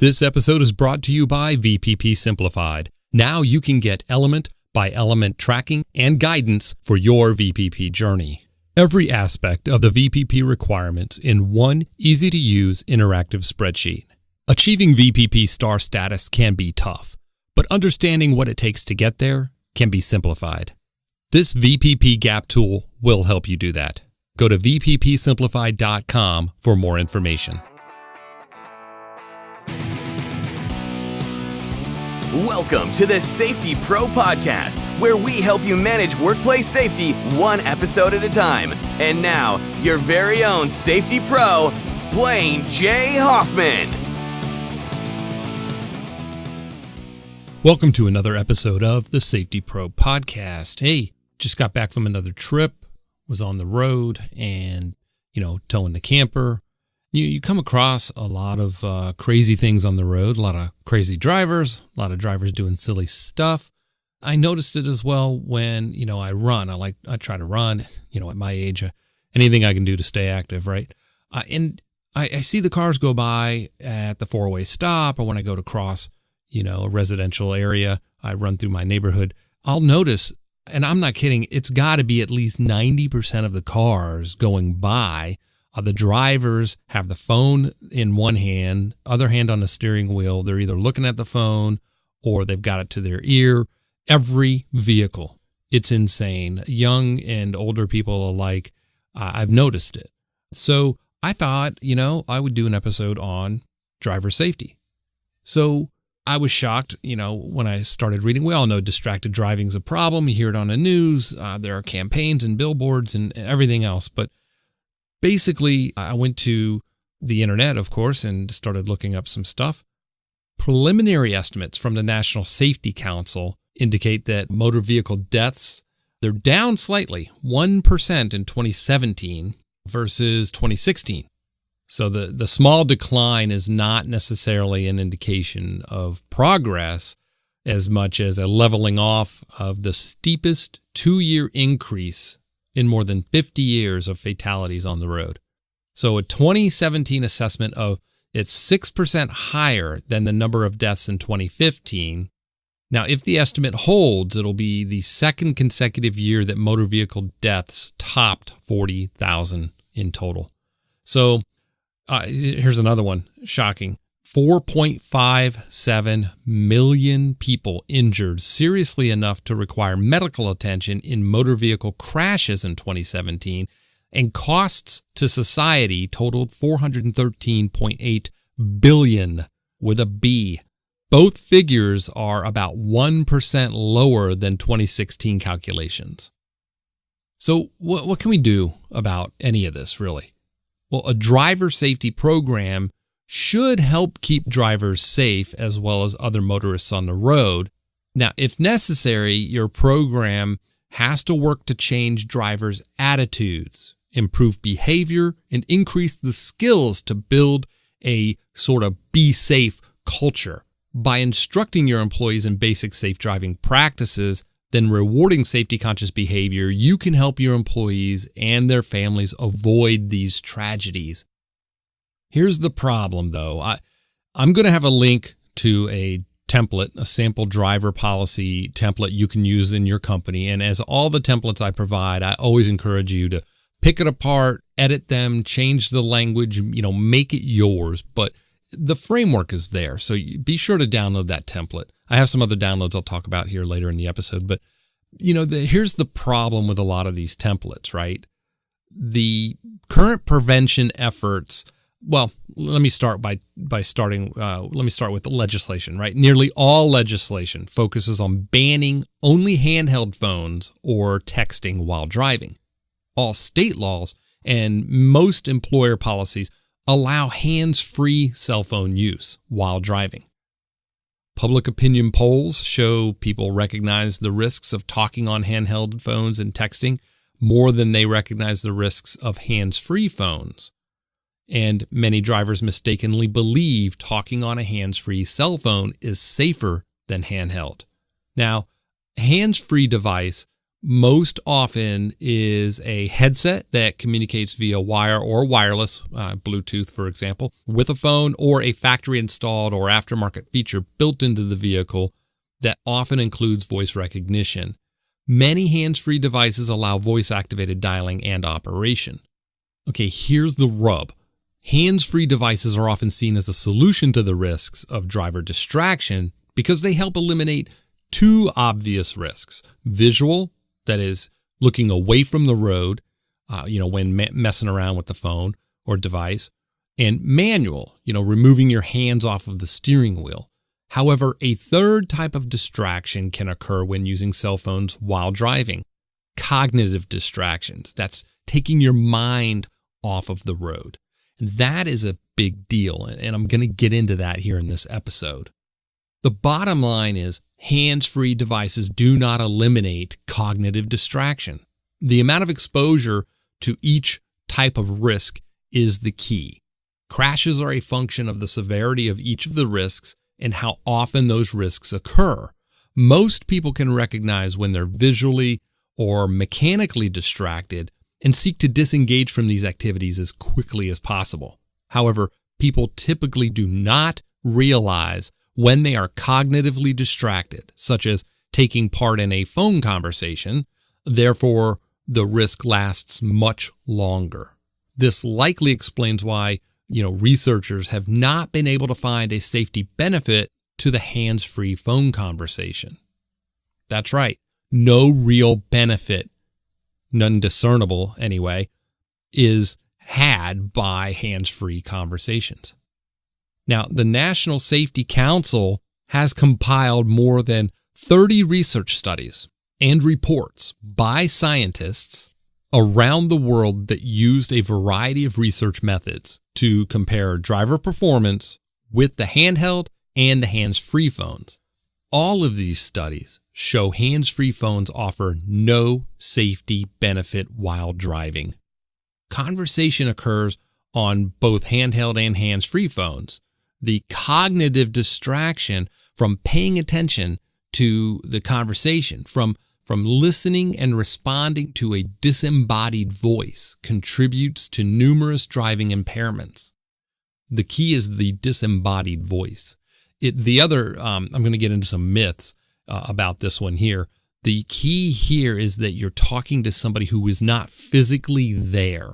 This episode is brought to you by VPP Simplified. Now you can get element by element tracking and guidance for your VPP journey. Every aspect of the VPP requirements in one easy-to-use interactive spreadsheet. Achieving VPP star status can be tough, but understanding what it takes to get there can be simplified. This VPP Gap tool will help you do that. Go to vppsimplified.com for more information. Welcome to the SafetyPro Podcast, where we help you manage workplace safety one episode at a time. And now, your very own Safety Pro, Blaine J. Hoffman. Welcome to another episode of the SafetyPro Podcast. Hey, just got back from another trip, was on the road and, towing the camper. You come across a lot of crazy things on the road, a lot of crazy drivers, a lot of drivers doing silly stuff. I noticed it as well when, I run. I try to run, at my age, anything I can do to stay active, right? And I see the cars go by at the four-way stop, or when I go to cross, a residential area, I run through my neighborhood. I'll notice, and I'm not kidding, it's got to be at least 90% of the cars going by. The drivers have the phone in one hand, other hand on the steering wheel. They're either looking at the phone or they've got it to their ear. Every vehicle. It's insane. Young and older people alike, I've noticed it. So I thought, I would do an episode on driver safety. So I was shocked, when I started reading. We all know distracted driving is a problem. You hear it on the news. There are campaigns and billboards and everything else. But basically, I went to the internet, of course, and started looking up some stuff. Preliminary estimates from the National Safety Council indicate that motor vehicle deaths, they're down slightly, 1% in 2017 versus 2016. So the small decline is not necessarily an indication of progress as much as a leveling off of the steepest 2-year increase in more than 50 years of fatalities on the road. So a 2017 assessment of it's 6% higher than the number of deaths in 2015. Now, if the estimate holds, it'll be the second consecutive year that motor vehicle deaths topped 40,000 in total. So here's another one, shocking. 4.57 million people injured seriously enough to require medical attention in motor vehicle crashes in 2017, and costs to society totaled $413.8 billion with a B. Both figures are about 1% lower than 2016 calculations. So what can we do about any of this, really? Well, a driver safety program should help keep drivers safe as well as other motorists on the road. Now, if necessary, your program has to work to change drivers' attitudes, improve behavior, and increase the skills to build a sort of be safe culture. By instructing your employees in basic safe driving practices, then rewarding safety-conscious behavior, you can help your employees and their families avoid these tragedies. Here's the problem, though. I'm going to have a link to a template, a sample driver policy template you can use in your company. And as all the templates I provide, I always encourage you to pick it apart, edit them, change the language, make it yours. But the framework is there, so be sure to download that template. I have some other downloads I'll talk about here later in the episode. But, here's the problem with a lot of these templates, right? The current prevention efforts. Well, let me start with the legislation, right? Nearly all legislation focuses on banning only handheld phones or texting while driving. All state laws and most employer policies allow hands-free cell phone use while driving. Public opinion polls show people recognize the risks of talking on handheld phones and texting more than they recognize the risks of hands-free phones. And many drivers mistakenly believe talking on a hands-free cell phone is safer than handheld. Now, a hands-free device most often is a headset that communicates via wire or wireless, Bluetooth, for example, with a phone, or a factory-installed or aftermarket feature built into the vehicle that often includes voice recognition. Many hands-free devices allow voice-activated dialing and operation. Okay, here's the rub. Hands-free devices are often seen as a solution to the risks of driver distraction because they help eliminate two obvious risks: visual, that is, looking away from the road, when messing around with the phone or device, and manual, removing your hands off of the steering wheel. However, a third type of distraction can occur when using cell phones while driving: cognitive distractions. That's taking your mind off of the road. That is a big deal, and I'm going to get into that here in this episode. The bottom line is hands-free devices do not eliminate cognitive distraction. The amount of exposure to each type of risk is the key. Crashes are a function of the severity of each of the risks and how often those risks occur. Most people can recognize when they're visually or mechanically distracted and seek to disengage from these activities as quickly as possible. However, people typically do not realize when they are cognitively distracted, such as taking part in a phone conversation. Therefore, the risk lasts much longer. This likely explains why, researchers have not been able to find a safety benefit to the hands-free phone conversation. That's right. No real benefit, none discernible anyway, is had by hands-free conversations. Now, the National Safety Council has compiled more than 30 research studies and reports by scientists around the world that used a variety of research methods to compare driver performance with the handheld and the hands-free phones. All of these studies show hands-free phones offer no safety benefit while driving. Conversation occurs on both handheld and hands-free phones. The cognitive distraction from paying attention to the conversation, from listening and responding to a disembodied voice, contributes to numerous driving impairments. The key is the disembodied voice. I'm going to get into some myths about this one here. The key here is that you're talking to somebody who is not physically there.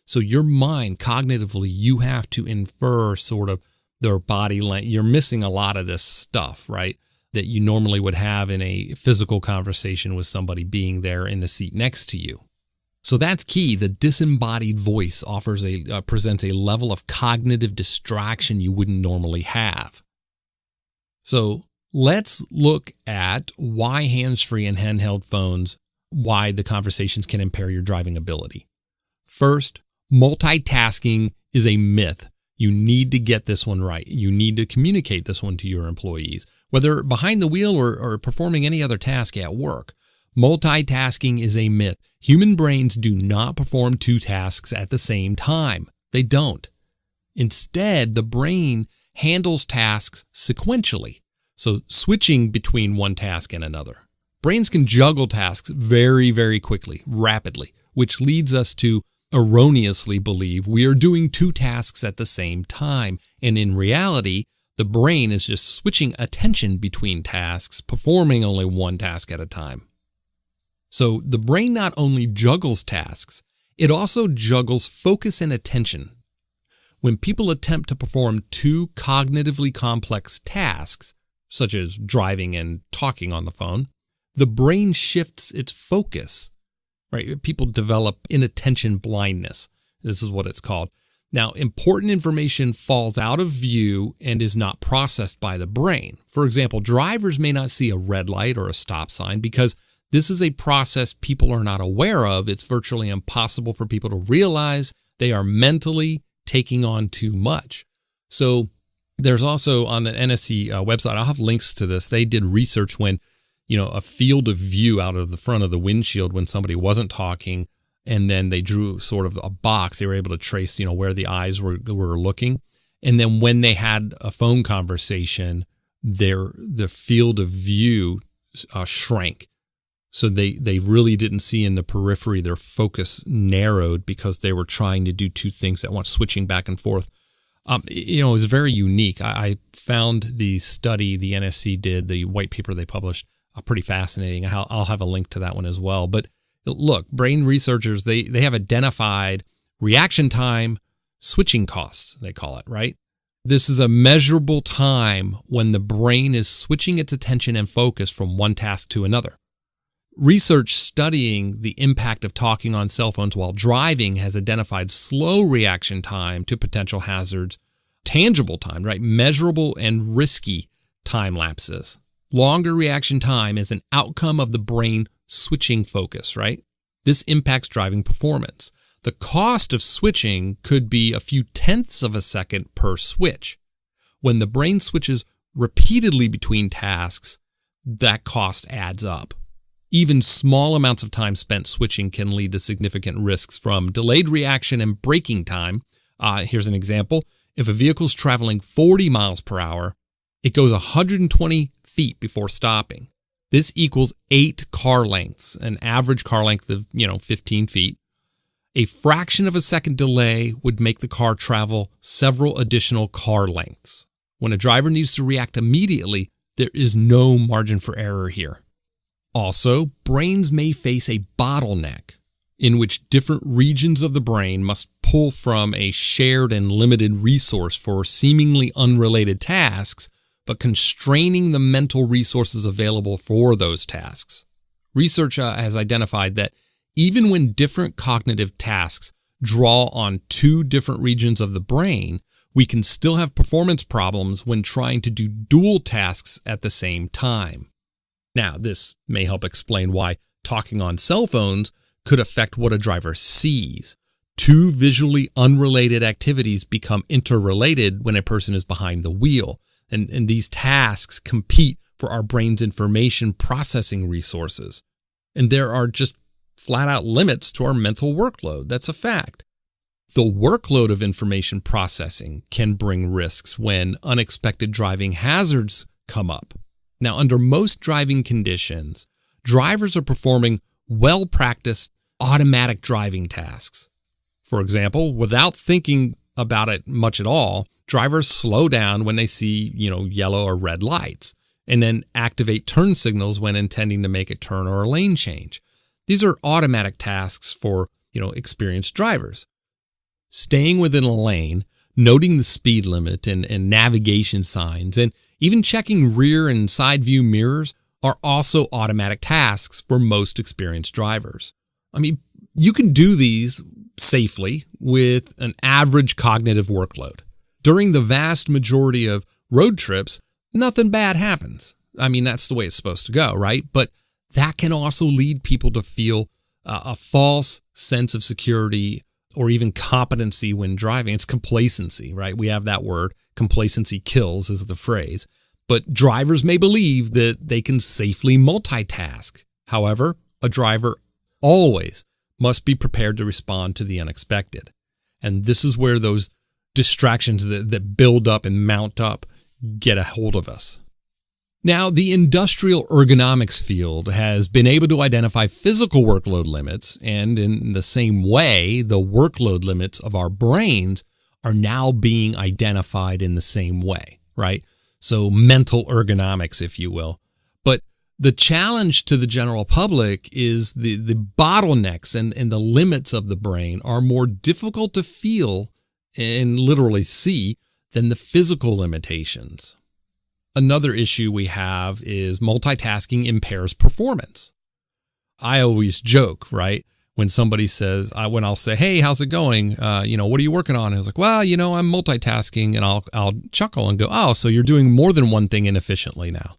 So your mind, cognitively, you have to infer sort of their body language. You're missing a lot of this stuff, right, that you normally would have in a physical conversation with somebody being there in the seat next to you. So that's key. The disembodied voice presents a level of cognitive distraction you wouldn't normally have. So let's look at why hands-free and handheld phones, why the conversations can impair your driving ability. First, multitasking is a myth. You need to get this one right. You need to communicate this one to your employees, whether behind the wheel or performing any other task at work. Multitasking is a myth. Human brains do not perform two tasks at the same time. They don't. Instead, the brain handles tasks sequentially, so switching between one task and another. Brains can juggle tasks very, very quickly, rapidly, which leads us to erroneously believe we are doing two tasks at the same time. And in reality, the brain is just switching attention between tasks, performing only one task at a time. So the brain not only juggles tasks, it also juggles focus and attention. When people attempt to perform two cognitively complex tasks, such as driving and talking on the phone, the brain shifts its focus. Right? People develop inattention blindness. This is what it's called. Now, important information falls out of view and is not processed by the brain. For example, drivers may not see a red light or a stop sign because this is a process people are not aware of. It's virtually impossible for people to realize they are mentally taking on too much. So there's also on the NSC website, I'll have links to this. They did research when a field of view out of the front of the windshield when somebody wasn't talking, and then they drew sort of a box. They were able to trace, where the eyes were looking. And then when they had a phone conversation, the field of view shrank. So they really didn't see in the periphery. Their focus narrowed because they were trying to do two things at once, switching back and forth. It was very unique. I found the study the NSC did, the white paper they published, pretty fascinating. I'll have a link to that one as well. But look, brain researchers, they have identified reaction time, switching costs, they call it, right? This is a measurable time when the brain is switching its attention and focus from one task to another. Research studying the impact of talking on cell phones while driving has identified slow reaction time to potential hazards, tangible time, right? Measurable and risky time lapses. Longer reaction time is an outcome of the brain switching focus, right? This impacts driving performance. The cost of switching could be a few tenths of a second per switch. When the brain switches repeatedly between tasks, that cost adds up. Even small amounts of time spent switching can lead to significant risks from delayed reaction and braking time. Here's an example. If a vehicle is traveling 40 miles per hour, it goes 120 feet before stopping. This equals 8 car lengths, an average car length of 15 feet. A fraction of a second delay would make the car travel several additional car lengths. When a driver needs to react immediately, there is no margin for error here. Also, brains may face a bottleneck in which different regions of the brain must pull from a shared and limited resource for seemingly unrelated tasks, but constraining the mental resources available for those tasks. Research has identified that even when different cognitive tasks draw on two different regions of the brain, we can still have performance problems when trying to do dual tasks at the same time. Now, this may help explain why talking on cell phones could affect what a driver sees. Two visually unrelated activities become interrelated when a person is behind the wheel, and these tasks compete for our brain's information processing resources. And there are just flat-out limits to our mental workload. That's a fact. The workload of information processing can bring risks when unexpected driving hazards come up. Now, under most driving conditions, drivers are performing well-practiced automatic driving tasks. For example, without thinking about it much at all, drivers slow down when they see, yellow or red lights, and then activate turn signals when intending to make a turn or a lane change. These are automatic tasks for, experienced drivers. Staying within a lane, noting the speed limit and navigation signs, and even checking rear and side view mirrors are also automatic tasks for most experienced drivers. I mean, you can do these safely with an average cognitive workload. During the vast majority of road trips, nothing bad happens. I mean, that's the way it's supposed to go, right? But that can also lead people to feel a false sense of security or even competency when driving. It's complacency, right? We have that word. Complacency kills is the phrase. But drivers may believe that they can safely multitask. However, a driver always must be prepared to respond to the unexpected. And this is where those distractions that build up and mount up get a hold of us. Now, the industrial ergonomics field has been able to identify physical workload limits, and in the same way, the workload limits of our brains are now being identified in the same way, right? So mental ergonomics, if you will. But the challenge to the general public is the bottlenecks and the limits of the brain are more difficult to feel and literally see than the physical limitations. Another issue we have is multitasking impairs performance. I always joke, right? When somebody says, when I'll say, hey, how's it going? What are you working on? And I was like, well, I'm multitasking, and I'll chuckle and go, oh, so you're doing more than one thing inefficiently now.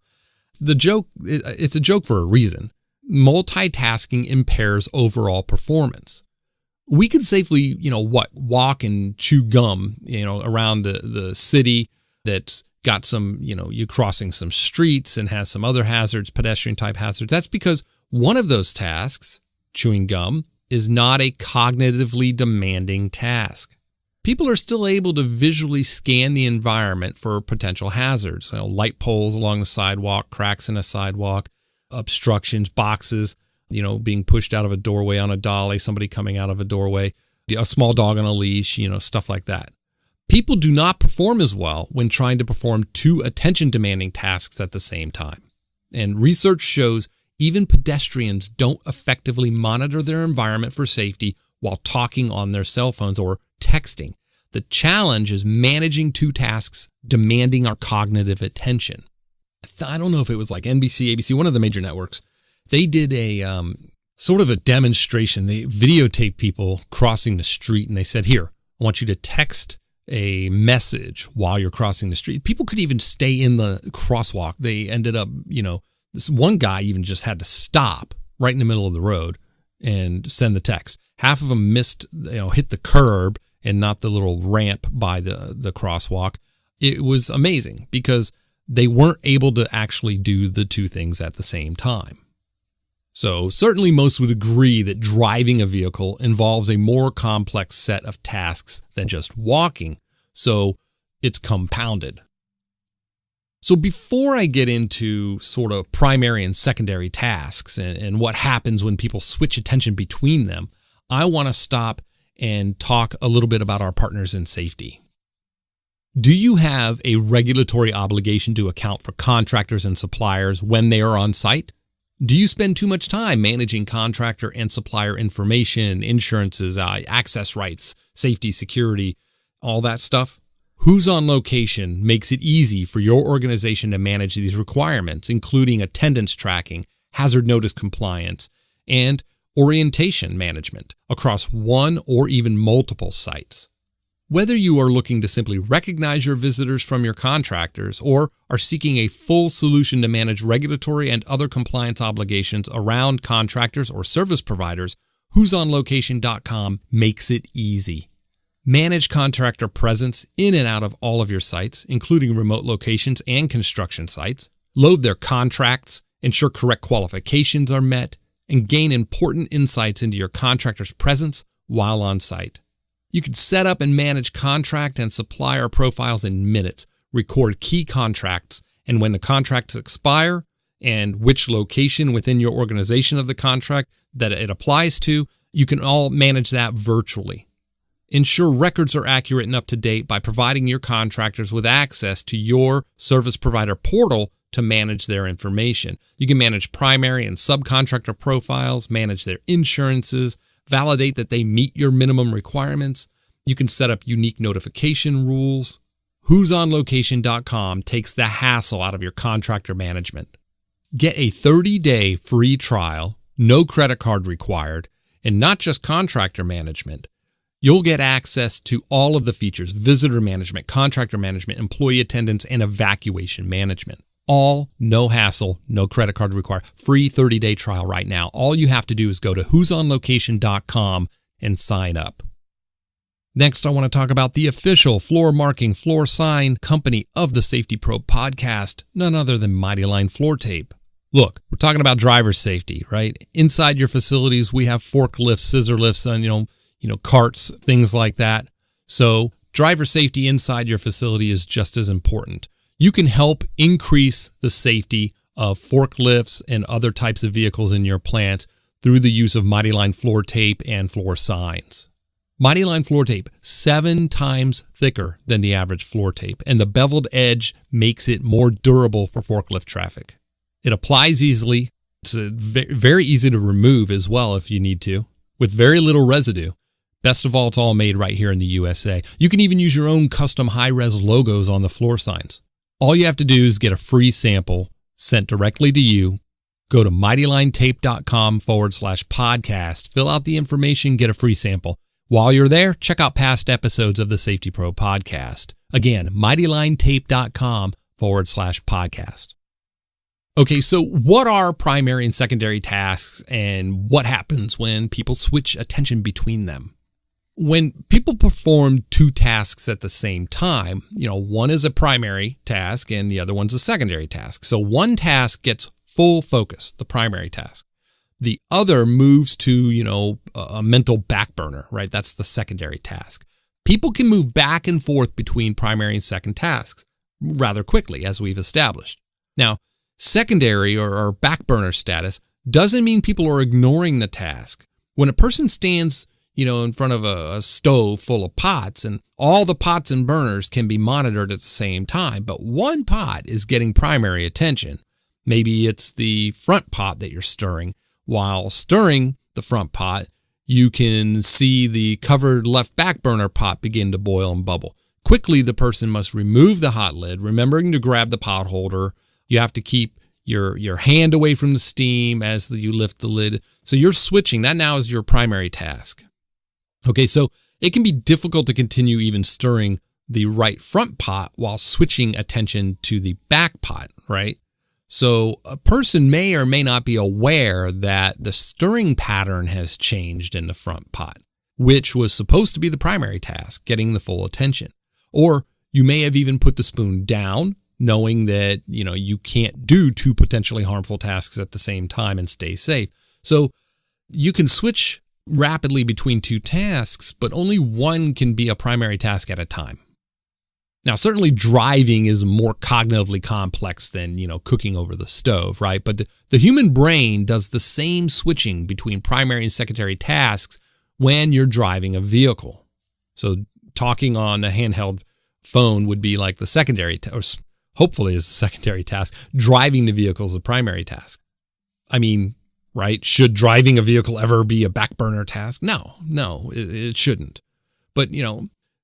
The joke, it's a joke for a reason. Multitasking impairs overall performance. We could safely, walk and chew gum, around the city that's got some, you're crossing some streets and has some other hazards, pedestrian type hazards. That's because one of those tasks, chewing gum, is not a cognitively demanding task. People are still able to visually scan the environment for potential hazards, light poles along the sidewalk, cracks in a sidewalk, obstructions, boxes, being pushed out of a doorway on a dolly, somebody coming out of a doorway, a small dog on a leash, stuff like that. People do not perform as well when trying to perform two attention-demanding tasks at the same time. And research shows even pedestrians don't effectively monitor their environment for safety while talking on their cell phones or texting. The challenge is managing two tasks demanding our cognitive attention. I don't know if it was like NBC, ABC, one of the major networks. They did a sort of a demonstration. They videotaped people crossing the street, and they said, here, I want you to text a message while you're crossing the street. People could even stay in the crosswalk. They ended up, this one guy even just had to stop right in the middle of the road and send the text. Half of them missed, hit the curb and not the little ramp by the crosswalk. It was amazing because they weren't able to actually do the two things at the same time. So certainly most would agree that driving a vehicle involves a more complex set of tasks than just walking. So it's compounded. So before I get into sort of primary and secondary tasks and what happens when people switch attention between them, I want to stop and talk a little bit about our partners in safety. Do you have a regulatory obligation to account for contractors and suppliers when they are on site? Do you spend too much time managing contractor and supplier information, insurances, access rights, safety, security, all that stuff? Who's on location makes it easy for your organization to manage these requirements, including attendance tracking, hazard notice compliance, and orientation management across one or even multiple sites. Whether you are looking to simply recognize your visitors from your contractors or are seeking a full solution to manage regulatory and other compliance obligations around contractors or service providers, who'sonlocation.com makes it easy. Manage contractor presence in and out of all of your sites, including remote locations and construction sites. Load their contracts, ensure correct qualifications are met, and gain important insights into your contractor's presence while on site. You can set up and manage contract and supplier profiles in minutes, record key contracts, and when the contracts expire, and which location within your organization of the contract that it applies to, you can all manage that virtually. Ensure records are accurate and up to date by providing your contractors with access to your service provider portal to manage their information. You can manage primary and subcontractor profiles, manage their insurances, validate that they meet your minimum requirements. You can set up unique notification rules. Who'sonlocation.com takes the hassle out of your contractor management. Get a 30-day free trial, no credit card required, and not just contractor management. You'll get access to all of the features: visitor management, contractor management, employee attendance, and evacuation management. All no hassle, no credit card required. Free 30-day trial right now. All you have to do is go to who'sonlocation.com and sign up. Next, I want to talk about the official floor marking, floor sign company of the SafetyPro Podcast, none other than MightyLine Floor Tape. Look, we're talking about driver safety, right? Inside your facilities, we have forklifts, scissor lifts, and carts, things like that. So driver safety inside your facility is just as important. You can help increase the safety of forklifts and other types of vehicles in your plant through the use of MightyLine Floor Tape and floor signs. MightyLine Floor Tape, 7 times thicker than the average floor tape, and the beveled edge makes it more durable for forklift traffic. It applies easily. It's very easy to remove as well if you need to, with very little residue. Best of all, it's all made right here in the USA. You can even use your own custom high-res logos on the floor signs. All you have to do is get a free sample sent directly to you. Go to mightylinetape.com/podcast, fill out the information, get a free sample. While you're there, check out past episodes of the SafetyPro Podcast. Again, mightylinetape.com/podcast. Okay, so what are primary and secondary tasks, and what happens when people switch attention between them? When people perform two tasks at the same time, one is a primary task and the other one's a secondary task. So one task gets full focus, the primary task. The other moves to, a mental back burner, right? That's the secondary task. People can move back and forth between primary and second tasks rather quickly, as we've established. Now, secondary or back burner status doesn't mean people are ignoring the task. When a person stands, in front of a stove full of pots, and all the pots and burners can be monitored at the same time, but one pot is getting primary attention. Maybe it's the front pot that you're stirring. While stirring the front pot, you can see the covered left back burner pot begin to boil and bubble. Quickly, the person must remove the hot lid, remembering to grab the pot holder. You have to keep your hand away from the steam as you lift the lid. So you're switching. That now is your primary task. Okay, so it can be difficult to continue even stirring the right front pot while switching attention to the back pot, right? So a person may or may not be aware that the stirring pattern has changed in the front pot, which was supposed to be the primary task, getting the full attention. Or you may have even put the spoon down, knowing that, you can't do two potentially harmful tasks at the same time and stay safe. So you can switch rapidly between two tasks, but only one can be a primary task at a time. Now, certainly driving is more cognitively complex than, cooking over the stove, right? But the human brain does the same switching between primary and secondary tasks when you're driving a vehicle. So talking on a handheld phone would be like the secondary, or hopefully is the secondary task. Driving the vehicle is the primary task. I mean, right? Should driving a vehicle ever be a back burner task? No, it shouldn't. But,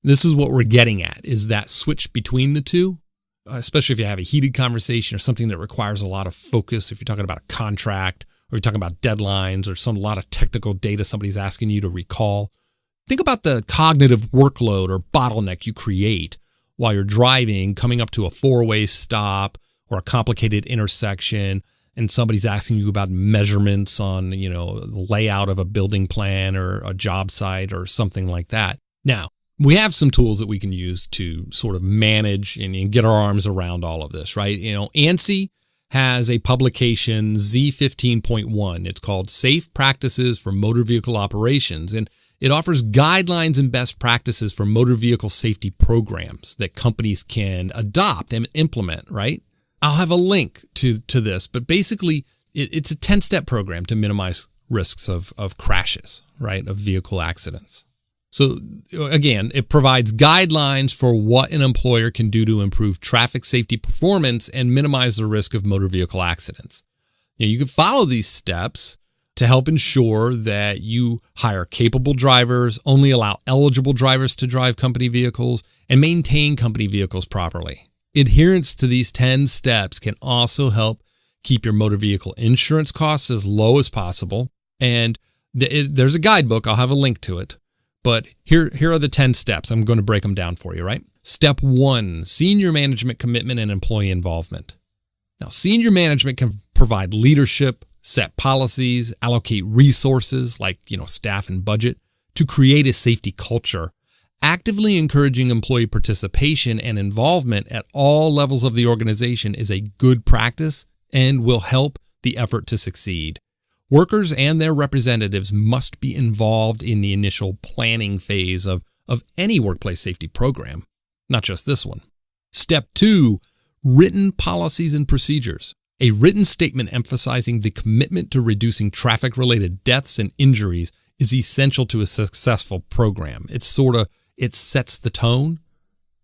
this is what we're getting at, is that switch between the two, especially if you have a heated conversation or something that requires a lot of focus. If you're talking about a contract, or you're talking about deadlines, or a lot of technical data somebody's asking you to recall. Think about the cognitive workload or bottleneck you create while you're driving, coming up to a four-way stop or a complicated intersection, and somebody's asking you about measurements on, the layout of a building plan or a job site or something like that. Now, we have some tools that we can use to sort of manage and get our arms around all of this, right? ANSI has a publication, Z15.1. It's called Safe Practices for Motor Vehicle Operations, and it offers guidelines and best practices for motor vehicle safety programs that companies can adopt and implement, right? I'll have a link to this, but basically it's a 10-step program to minimize risks of crashes, right, of vehicle accidents. So again, it provides guidelines for what an employer can do to improve traffic safety performance and minimize the risk of motor vehicle accidents. You can follow these steps to help ensure that you hire capable drivers, only allow eligible drivers to drive company vehicles, and maintain company vehicles properly. Adherence to these 10 steps can also help keep your motor vehicle insurance costs as low as possible. And there's a guidebook. I'll have a link to it. But here are the 10 steps. I'm going to break them down for you, right? Step 1, senior management commitment and employee involvement. Now, senior management can provide leadership, set policies, allocate resources like, staff and budget to create a safety culture. Actively encouraging employee participation and involvement at all levels of the organization is a good practice and will help the effort to succeed. Workers and their representatives must be involved in the initial planning phase of any workplace safety program, not just this one. Step 2, written policies and procedures. A written statement emphasizing the commitment to reducing traffic-related deaths and injuries is essential to a successful program. It sets the tone.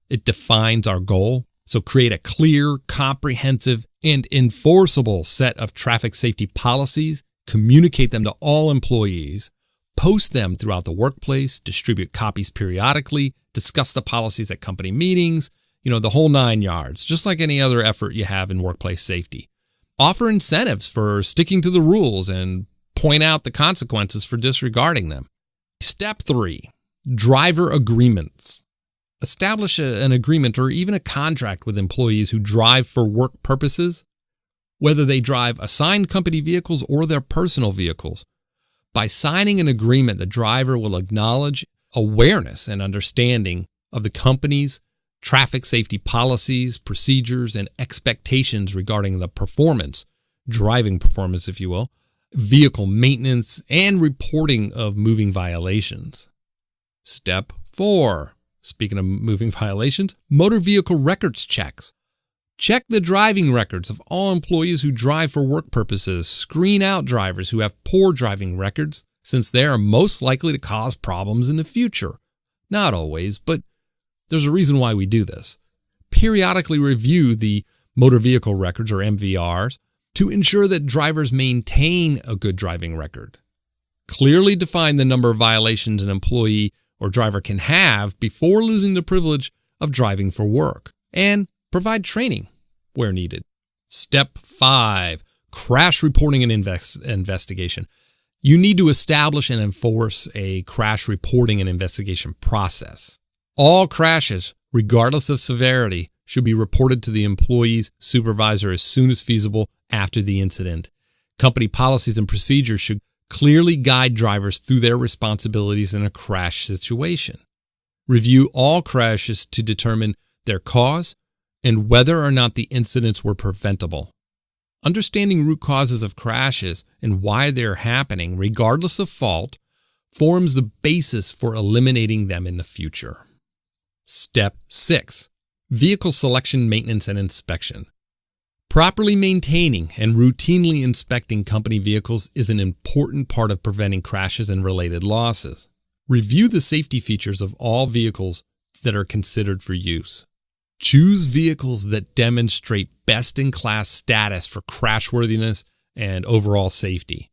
It defines our goal. So create a clear, comprehensive, and enforceable set of traffic safety policies. Communicate them to all employees, post them throughout the workplace, distribute copies periodically, discuss the policies at company meetings, the whole 9 yards, just like any other effort you have in workplace safety. Offer incentives for sticking to the rules and point out the consequences for disregarding them. Step 3, driver agreements. Establish an agreement or even a contract with employees who drive for work purposes, whether they drive assigned company vehicles or their personal vehicles. By signing an agreement, the driver will acknowledge awareness and understanding of the company's traffic safety policies, procedures, and expectations regarding the performance, driving performance, if you will, vehicle maintenance, and reporting of moving violations. Step 4, speaking of moving violations, motor vehicle records checks. Check the driving records of all employees who drive for work purposes. Screen out drivers who have poor driving records, since they are most likely to cause problems in the future. Not always, but there's a reason why we do this. Periodically review the motor vehicle records, or MVRs, to ensure that drivers maintain a good driving record. Clearly define the number of violations an employee or driver can have before losing the privilege of driving for work, and provide training where needed. Step 5, crash reporting and investigation. You need to establish and enforce a crash reporting and investigation process. All crashes, regardless of severity, should be reported to the employee's supervisor as soon as feasible after the incident. Company policies and procedures should clearly guide drivers through their responsibilities in a crash situation. Review all crashes to determine their cause and whether or not the incidents were preventable. Understanding root causes of crashes and why they're happening, regardless of fault, forms the basis for eliminating them in the future. Step 6. Vehicle selection, maintenance, and inspection. Properly maintaining and routinely inspecting company vehicles is an important part of preventing crashes and related losses. Review the safety features of all vehicles that are considered for use. Choose vehicles that demonstrate best-in-class status for crashworthiness and overall safety.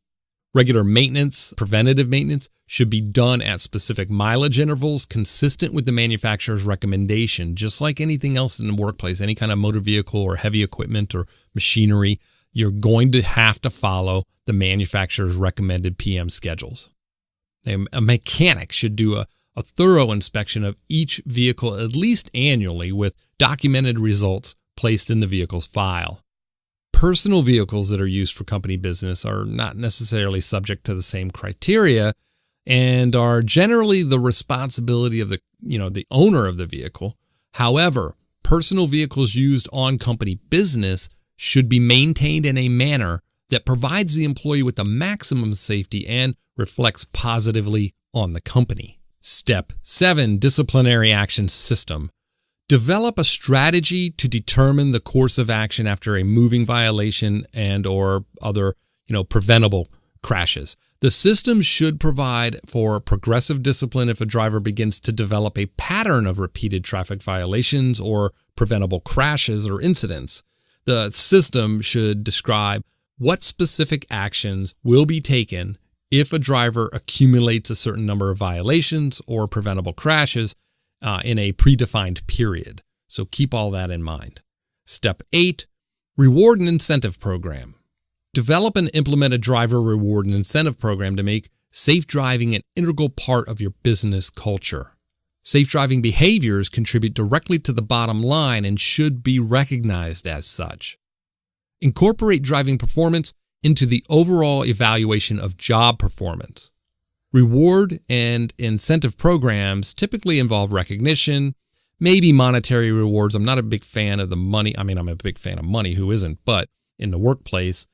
Regular maintenance, preventative maintenance, should be done at specific mileage intervals consistent with the manufacturer's recommendation. Just like anything else in the workplace, any kind of motor vehicle or heavy equipment or machinery, you're going to have to follow the manufacturer's recommended PM schedules. A mechanic should do a thorough inspection of each vehicle at least annually, with documented results placed in the vehicle's file. Personal vehicles that are used for company business are not necessarily subject to the same criteria and are generally the responsibility of the owner of the vehicle. However, personal vehicles used on company business should be maintained in a manner that provides the employee with the maximum safety and reflects positively on the company. Step 7, disciplinary action system. Develop a strategy to determine the course of action after a moving violation and or other, preventable crashes. The system should provide for progressive discipline if a driver begins to develop a pattern of repeated traffic violations or preventable crashes or incidents. The system should describe what specific actions will be taken if a driver accumulates a certain number of violations or preventable crashes in a predefined period. So keep all that in mind. Step 8, reward and incentive program. Develop and implement a driver reward and incentive program to make safe driving an integral part of your business culture. Safe driving behaviors contribute directly to the bottom line and should be recognized as such. Incorporate driving performance into the overall evaluation of job performance. Reward and incentive programs typically involve recognition, maybe monetary rewards. I'm not a big fan of the money. I'm a big fan of money. Who isn't? But in the workplace,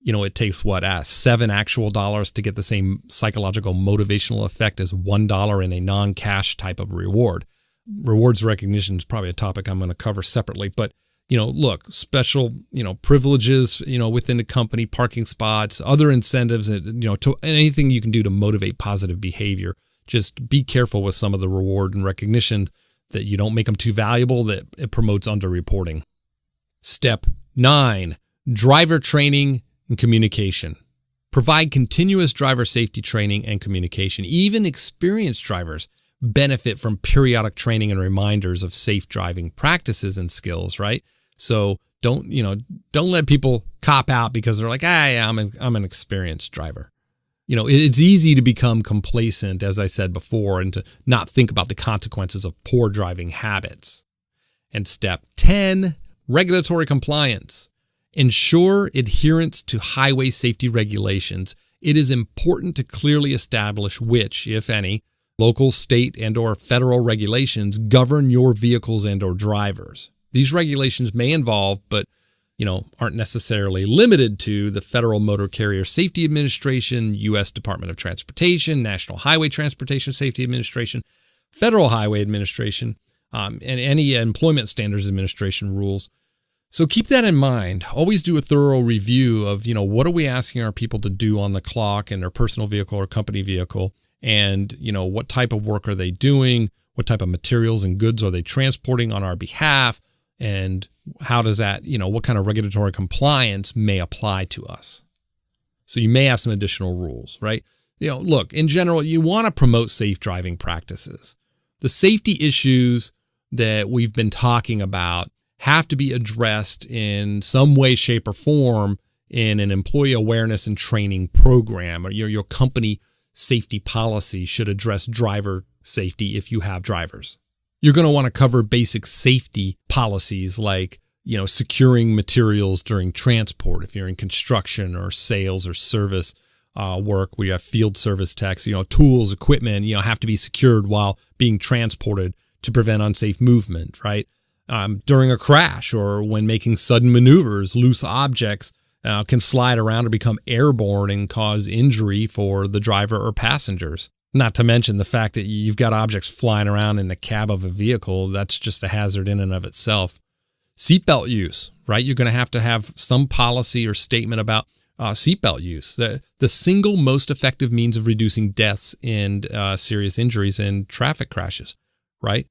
it takes $7 actual dollars to get the same psychological motivational effect as $1 in a non-cash type of reward. Rewards recognition is probably a topic I'm going to cover separately, but look, special, privileges, within the company, parking spots, other incentives, to anything you can do to motivate positive behavior. Just be careful with some of the reward and recognition that you don't make them too valuable, that it promotes underreporting. Step 9, driver training and communication. Provide continuous driver safety training and communication. Even experienced drivers benefit from periodic training and reminders of safe driving practices and skills, right? So don't let people cop out because they're like, I'm an experienced driver. It's easy to become complacent, as I said before, and to not think about the consequences of poor driving habits. And step 10, regulatory compliance. Ensure adherence to highway safety regulations. It is important to clearly establish which, if any, local, state, and or federal regulations govern your vehicles and or drivers. These regulations may involve, but aren't necessarily limited to, the Federal Motor Carrier Safety Administration, U.S. Department of Transportation, National Highway Transportation Safety Administration, Federal Highway Administration, and any Employment Standards Administration rules. So keep that in mind. Always do a thorough review of, what are we asking our people to do on the clock in their personal vehicle or company vehicle? And, what type of work are they doing? What type of materials and goods are they transporting on our behalf? And how does that, what kind of regulatory compliance may apply to us? So you may have some additional rules, right? Look, in general, you want to promote safe driving practices. The safety issues that we've been talking about have to be addressed in some way, shape, or form in an employee awareness and training program, or your company safety policy should address driver safety if you have drivers. You're going to want to cover basic safety policies like, securing materials during transport. If you're in construction or sales or service work, we have field service techs, tools, equipment, have to be secured while being transported to prevent unsafe movement, right? During a crash or when making sudden maneuvers, loose objects can slide around or become airborne and cause injury for the driver or passengers. Not to mention the fact that you've got objects flying around in the cab of a vehicle. That's just a hazard in and of itself. Seatbelt use, right? You're going to have some policy or statement about seatbelt use. The single most effective means of reducing deaths and serious injuries in traffic crashes, right?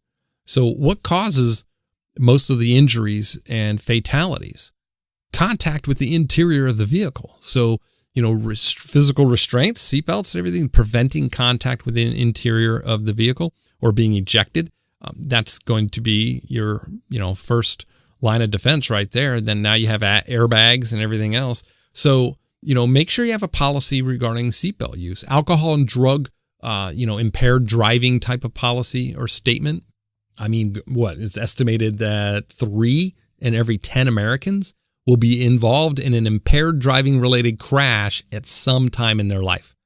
So what causes most of the injuries and fatalities? Contact with the interior of the vehicle. So, physical restraints, seatbelts, everything, preventing contact with the interior of the vehicle or being ejected. That's going to be your, first line of defense right there. Then now you have airbags and everything else. So, make sure you have a policy regarding seatbelt use. Alcohol and drug, impaired driving type of policy or statement. I mean, it's estimated that 3 in every 10 Americans will be involved in an impaired driving related crash at some time in their life.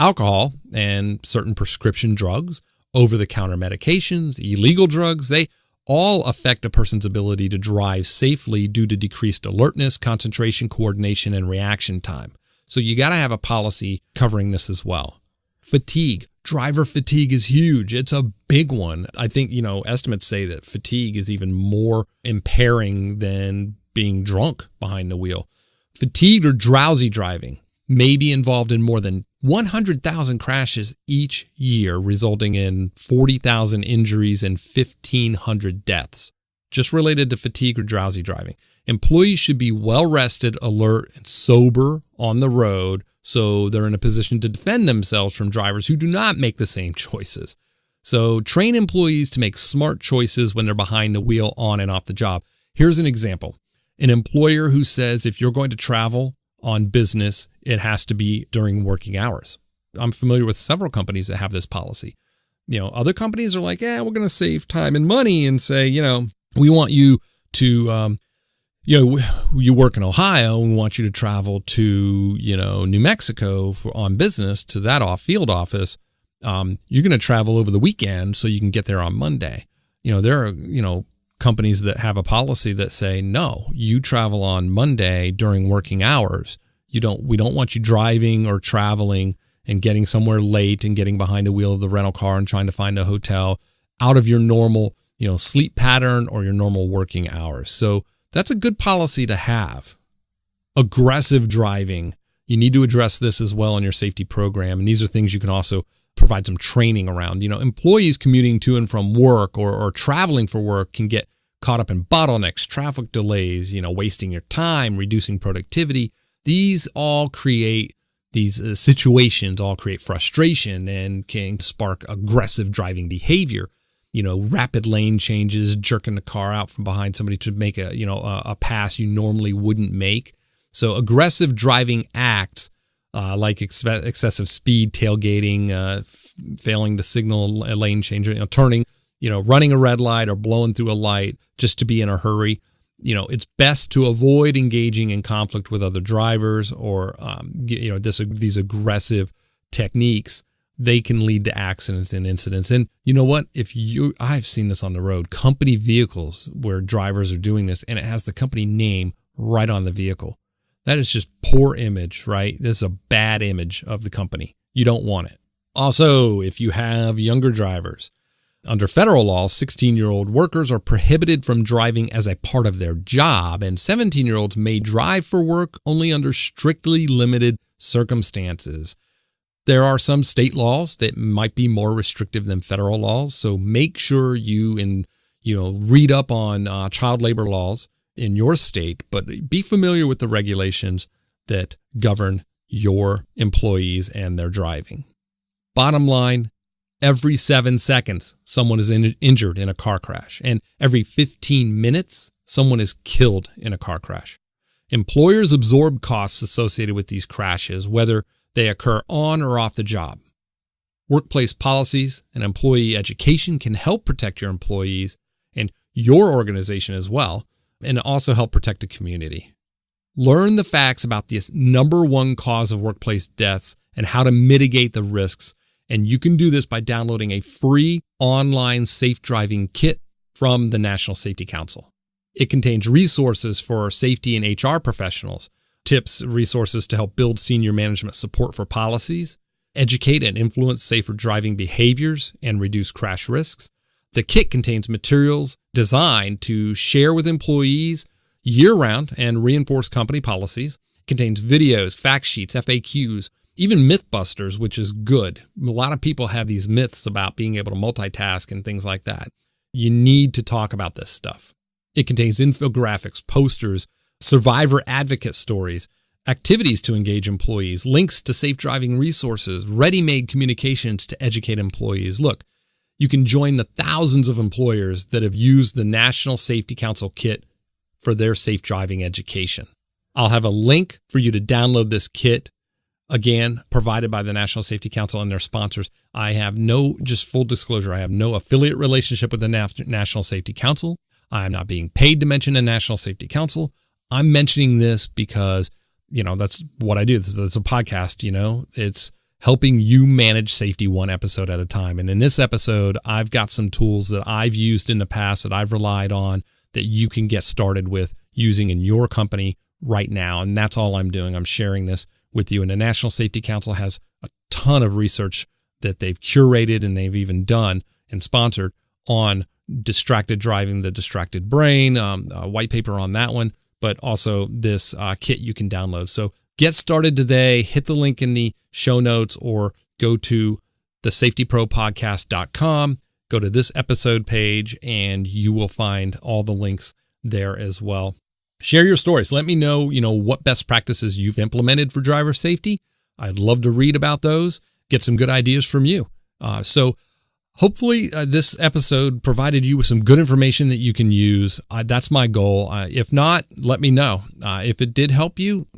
Alcohol and certain prescription drugs, over-the-counter medications, illegal drugs, they all affect a person's ability to drive safely due to decreased alertness, concentration, coordination, and reaction time. So you got to have a policy covering this as well. Fatigue. Driver fatigue is huge. It's a big one. I think, estimates say that fatigue is even more impairing than being drunk behind the wheel. Fatigued or drowsy driving may be involved in more than 100,000 crashes each year, resulting in 40,000 injuries and 1,500 deaths, just related to fatigue or drowsy driving. Employees should be well rested, alert, and sober on the road so they're in a position to defend themselves from drivers who do not make the same choices. So train employees to make smart choices when they're behind the wheel, on and off the job. Here's an example. An employer who says if you're going to travel on business, it has to be during working hours. I'm familiar with several companies that have this policy. Other companies are like, we're going to save time and money and say, we want you to, you work in Ohio and we want you to travel to, New Mexico on business to that field office. You're going to travel over the weekend so you can get there on Monday. There are, companies that have a policy that say, no, you travel on Monday during working hours. We don't want you driving or traveling and getting somewhere late and getting behind the wheel of the rental car and trying to find a hotel out of your normal, sleep pattern or your normal working hours. So that's a good policy to have. Aggressive driving. You need to address this as well in your safety program. And these are things you can also provide some training around. Employees commuting to and from work or traveling for work can get caught up in bottlenecks, traffic delays, wasting your time, reducing productivity. These situations all create frustration and can spark aggressive driving behavior. Rapid lane changes, jerking the car out from behind somebody to make a pass you normally wouldn't make. So aggressive driving acts like excessive speed, tailgating, failing to signal a lane change, turning, running a red light or blowing through a light just to be in a hurry. It's best to avoid engaging in conflict with other drivers or, these aggressive techniques. They can lead to accidents and incidents. And you know what? I've seen this on the road, company vehicles where drivers are doing this and it has the company name right on the vehicle. That is just poor image, right? This is a bad image of the company. You don't want it. Also, if you have younger drivers, Under federal law, 16-year-old workers are prohibited from driving as a part of their job, and 17-year-olds may drive for work only under strictly limited circumstances. There are some state laws that might be more restrictive than federal laws, so make sure you read up on child labor laws in your state, but be familiar with the regulations that govern your employees and their driving. Bottom line, every 7 seconds, someone is injured in a car crash, and every 15 minutes, someone is killed in a car crash. Employers absorb costs associated with these crashes, whether they occur on or off the job. Workplace policies and employee education can help protect your employees and your organization as well, and also help protect the community. Learn the facts about this number one cause of workplace deaths and how to mitigate the risks. And you can do this by downloading a free online safe driving kit from the National Safety Council. It contains resources for safety and HR professionals, tips, resources to help build senior management support for policies, educate and influence safer driving behaviors, and reduce crash risks. The kit contains materials designed to share with employees year-round and reinforce company policies. It contains videos, fact sheets, FAQs, even Mythbusters, which is good. A lot of people have these myths about being able to multitask and things like that. You need to talk about this stuff. It contains infographics, posters, survivor advocate stories, activities to engage employees, links to safe driving resources, ready-made communications to educate employees. Look, you can join the thousands of employers that have used the National Safety Council kit for their safe driving education. I'll have a link for you to download this kit. Again, provided by the National Safety Council and their sponsors. I have just full disclosure, I have no affiliate relationship with the National Safety Council. I'm not being paid to mention the National Safety Council. I'm mentioning this because, that's what I do. It's a podcast, it's helping you manage safety one episode at a time. And in this episode, I've got some tools that I've used in the past that I've relied on that you can get started with using in your company right now. And that's all I'm doing. I'm sharing this with you. And the National Safety Council has a ton of research that they've curated and they've even done and sponsored on distracted driving, the distracted brain, a white paper on that one, but also this kit you can download. So get started today. Hit the link in the show notes or go to the SafetyProPodcast.com. Go to this episode page and you will find all the links there as well. Share your stories. Let me know, what best practices you've implemented for driver safety. I'd love to read about those, get some good ideas from you. So hopefully this episode provided you with some good information that you can use. That's my goal. If not, let me know. If it did help you,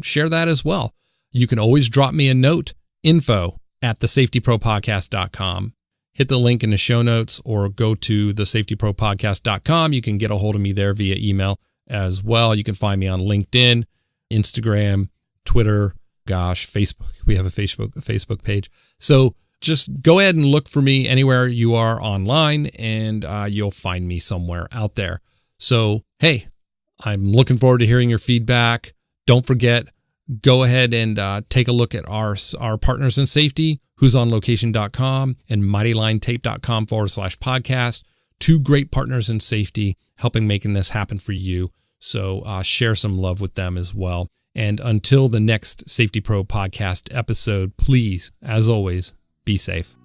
share that as well. You can always drop me a note, info@thesafetypropodcast.com. Hit the link in the show notes or go to thesafetypropodcast.com. You can get a hold of me there via email as well. You can find me on LinkedIn, Instagram, Twitter, Facebook. We have a Facebook page. So just go ahead and look for me anywhere you are online and you'll find me somewhere out there. So, hey, I'm looking forward to hearing your feedback. Don't forget, go ahead and take a look at our partners in safety, who'sonlocation.com and MightyLineTape.com/podcast. Two great partners in safety helping making this happen for you. So share some love with them as well. And until the next Safety Pro Podcast episode, please, as always, be safe.